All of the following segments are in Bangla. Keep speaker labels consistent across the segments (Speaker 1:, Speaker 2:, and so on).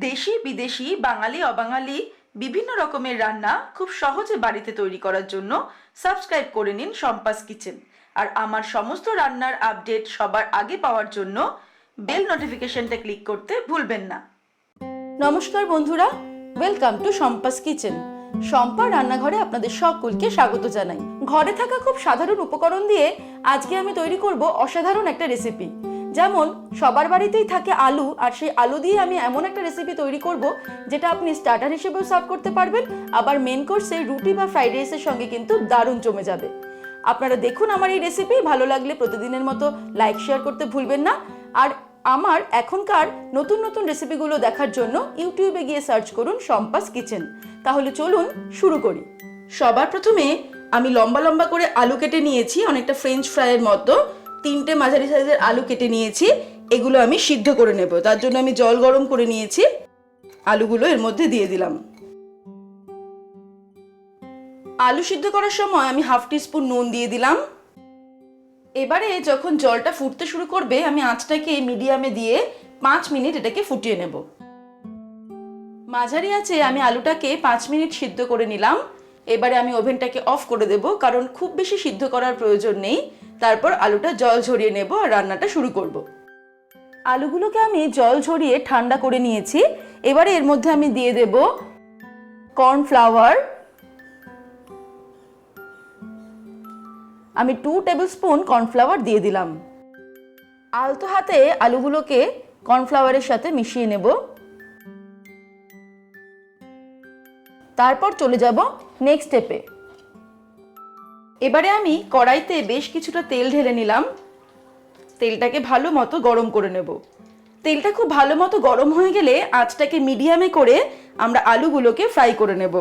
Speaker 1: দেশি বিদেশি বাঙালি অবাঙালি বিভিন্ন রকমের রান্না খুব সহজে বাড়িতে তৈরি করার জন্য সাবস্ক্রাইব করে নিন শম্পাস কিচেন। আর আমার সমস্ত রান্নার আপডেট সবার আগে পাওয়ার জন্য বেল নোটিফিকেশনটা ক্লিক করতে ভুলবেন না। নমস্কার বন্ধুরা, welcome to Shampa's kitchen. Shampa রান্নাঘরে আপনাদের সকলকে স্বাগত জানাই। ঘরে থাকা খুব সাধারণ উপকরণ দিয়ে আজকে আমি তৈরি করব অসাধারণ একটা রেসিপি। যেমন সবার বাড়িতেই থাকে আলু, আর সেই আলু দিয়ে আমি এমন একটা রেসিপি তৈরি করব যেটা আপনি স্টার্টার হিসেবেও সার্ভ করতে পারবেন, আবার মেন কোর্সে রুটি বা ফ্রাইড রাইসের সঙ্গে কিন্তু দারুণ জমে যাবে। আপনারা দেখুন আমার এই রেসিপি, ভালো লাগলে প্রতিদিনের মতো লাইক শেয়ার করতে ভুলবেন না। আর আমার এখনকার নতুন নতুন রেসিপিগুলো দেখার জন্য ইউটিউবে গিয়ে সার্চ করুন শম্পাস কিচেন। তাহলে চলুন শুরু করি। সবার প্রথমে আমি লম্বা লম্বা করে আলু কেটে নিয়েছি, অনেকটা ফ্রেঞ্চ ফ্রাইয়ের মতো। 3টে মাঝারি সাইজের আলু কেটে নিয়েছি, এগুলো আমি সিদ্ধ করে নেব। তার জন্য আমি জল গরম করে নিয়েছি, আলুগুলো এর মধ্যে দিয়ে দিলাম। আলু সিদ্ধ করার সময় আমি হাফ টিস্পুন নুন দিয়ে দিলাম। এবারে যখন জলটা ফুটতে শুরু করবে, আমি আঁচটাকে মিডিয়ামে দিয়ে 5 মিনিট এটাকে ফুটিয়ে নেব। মাঝারি আঁচে আমি আলুটাকে 5 মিনিট সিদ্ধ করে নিলাম। এবারে আমি ওভেনটাকে অফ করে দেব, কারণ খুব বেশি সিদ্ধ করার প্রয়োজন নেই। তারপর আলুটা জল ঝরিয়ে নেব আর রান্নাটা শুরু করব। আলুগুলোকে আমি জল ঝরিয়ে ঠান্ডা করে নিয়েছি। এবারে এর মধ্যে আমি দিয়ে দেব কর্নফ্লাওয়ার। আমি 2 টেবিল স্পুন কর্নফ্লাওয়ার দিয়ে দিলাম। আলতো হাতে আলুগুলোকে কর্নফ্লাওয়ারের সাথে মিশিয়ে নেব। তারপর চলে যাব নেক্সট স্টেপে। এবারে আমি কড়াইতে বেশ কিছুটা তেল ঢেলে নিলাম। তেলটাকে ভালো মতো গরম করে নেব। তেলটা খুব ভালো মতো গরম হয়ে গেলে আঁচটাকে মিডিয়ামে করে আমরা আলুগুলোকে ফ্রাই করে নেব।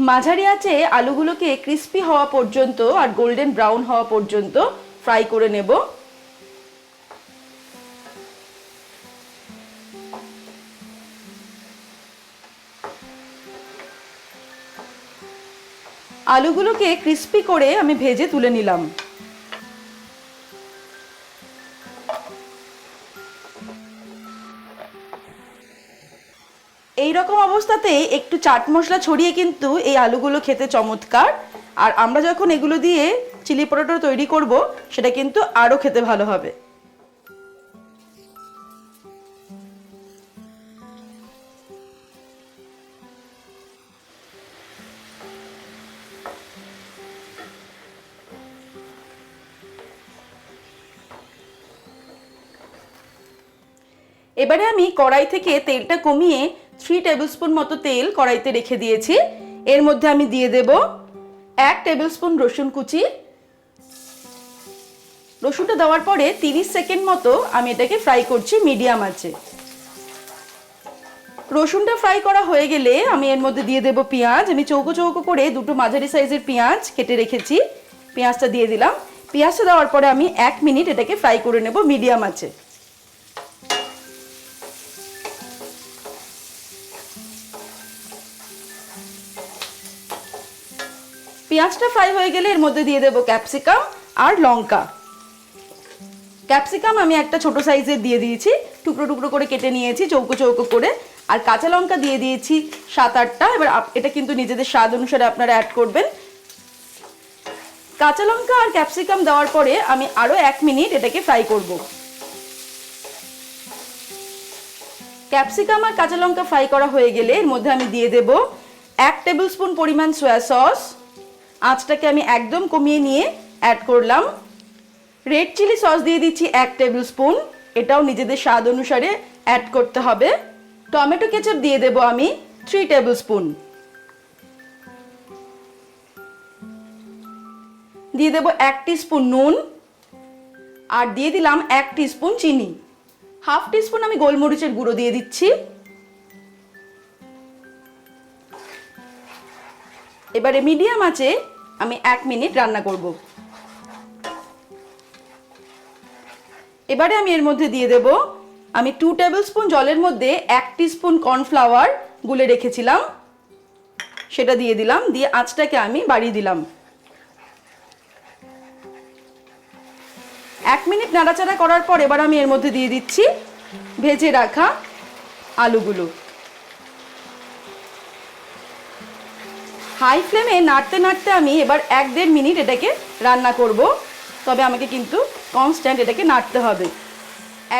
Speaker 1: মাঝারি আঁচে আলুগুলোকে ক্রিস্পি হওয়া পর্যন্ত আর গোল্ডেন ব্রাউন হওয়া পর্যন্ত ফ্রাই করে নেব। আলুগুলোকে ক্রিস্পি করে আমি ভেজে তুলে নিলাম। এই রকম অবস্থাতে একটু চাট মশলা ছড়িয়ে কিন্তু এই আলুগুলো খেতে চমৎকার। আর আমরা যখন এগুলো দিয়ে চিলি পটেটো তৈরি করব, সেটা কিন্তু আরো খেতে ভালো হবে। এবারে আমি কড়াই থেকে তেলটা কমিয়ে 3 টেবিল স্পুন মতো তেল কড়াইতে রেখে দিয়েছি। এর মধ্যে আমি দিয়ে দেব 1 টেবিল স্পুন রসুন কুচি। রসুনটা দেওয়ার পরে 30 সেকেন্ড মতো আমি এটাকে ফ্রাই করছি মিডিয়াম আঁচে। রসুনটা ফ্রাই করা হয়ে গেলে আমি এর মধ্যে দিয়ে দেব পেঁয়াজ। আমি চৌকো চৌকো করে 2টো মাঝারি সাইজের পেঁয়াজ কেটে রেখেছি, পেঁয়াজটা দিয়ে দিলাম। পেঁয়াজটা দেওয়ার পরে আমি 1 মিনিট এটাকে ফ্রাই করে নেব মিডিয়াম আঁচে। পেঁয়াজটা ফ্রাই হয়ে গেলে এর মধ্যে দিয়ে দেব ক্যাপসিকাম আর লঙ্কা। ক্যাপসিকাম আমি একটা ছোট সাইজের দিয়ে দিয়েছি, টুকরো টুকরো করে কেটে নিয়েছি চৌকো চৌকো করে। আর কাঁচা লঙ্কা দিয়ে দিয়েছি 7-8টা। এবার এটা কিন্তু নিজেদের স্বাদ অনুসারে আপনারা অ্যাড করবেন। কাঁচা লঙ্কা আর ক্যাপসিকাম দেওয়ার পরে আমি আরো 1 মিনিট এটাকে ফ্রাই করব। ক্যাপসিকাম আর কাঁচা লঙ্কা ফ্রাই করা হয়ে গেলে এর মধ্যে আমি দিয়ে দেব 1 টেবিল স্পুন পরিমাণ সয়া সস। আঁচটাকে আমি একদম কমিয়ে নিয়ে অ্যাড করলাম। রেড চিলি সস দিয়ে দিচ্ছি 1 টেবিল স্পুন, এটাও নিজেদের স্বাদ অনুসারে অ্যাড করতে হবে। টমেটো কেচাপ দিয়ে দেব আমি 3 টেবিল স্পুন। দিয়ে দেব 1 টিস্পুন নুন, আর দিয়ে দিলাম 1 টিস্পুন চিনি। হাফ টিস্পুন আমি গোলমরিচের গুঁড়ো দিয়ে দিচ্ছি। এবারে মিডিয়াম আঁচে আমি 1 মিনিট রান্না করব। এবারে আমি এর মধ্যে দিয়ে দেব, আমি 2 টেবিল স্পুন জলের মধ্যে 1 টিস্পুন কর্নফ্লাওয়ার গুলে রেখেছিলাম, সেটা দিয়ে দিলাম। দিয়ে আঁচটাকে আমি বাড়িয়ে দিলাম। 1 মিনিট নাড়াচাড়া করার পর এবার আমি এর মধ্যে দিয়ে দিচ্ছি ভেজে রাখা আলুগুলো। হাই ফ্লেমে নাড়তে নাড়তে আমি এবার 1-1.5 মিনিট এটাকে রান্না করব, তবে আমাকে কিন্তু কনস্ট্যান্ট এটাকে নাড়তে হবে।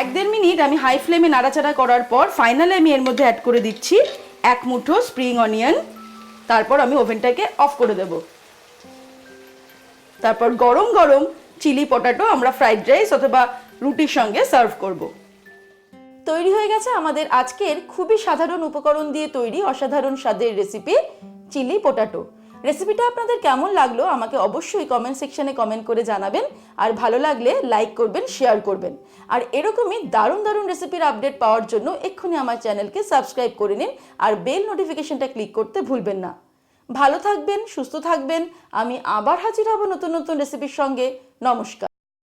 Speaker 1: 1-1.5 মিনিট আমি হাই ফ্লেমে নাড়াচাড়া করার পর ফাইনালি আমি এর মধ্যে অ্যাড করে দিচ্ছি 1 মুঠো স্প্রিং অনিয়ন। তারপর আমি ওভেনটাকে অফ করে দেব। তারপর গরম গরম চিলি পটাটো আমরা ফ্রাইড রাইস অথবা রুটির সঙ্গে সার্ভ করব। তৈরি হয়ে গেছে আমাদের আজকের খুবই সাধারণ উপকরণ দিয়ে তৈরি অসাধারণ স্বাদের রেসিপি চিলি পটাটো। রেসিপিটা আপনাদের কেমন লাগলো আমাকে অবশ্যই কমেন্ট সেকশনে কমেন্ট করে জানাবেন, আর ভালো লাগলে লাইক করবেন, শেয়ার করবেন। আর এরকমই দারুণ দারুণ রেসিপির আপডেট পাওয়ার জন্য এক্ষুনি আমার চ্যানেলকে সাবস্ক্রাইব করে নিন আর বেল নোটিফিকেশনটা ক্লিক করতে ভুলবেন না। ভালো থাকবেন, সুস্থ থাকবেন। আমি আবার হাজির হব নতুন নতুন রেসিপির সঙ্গে। নমস্কার।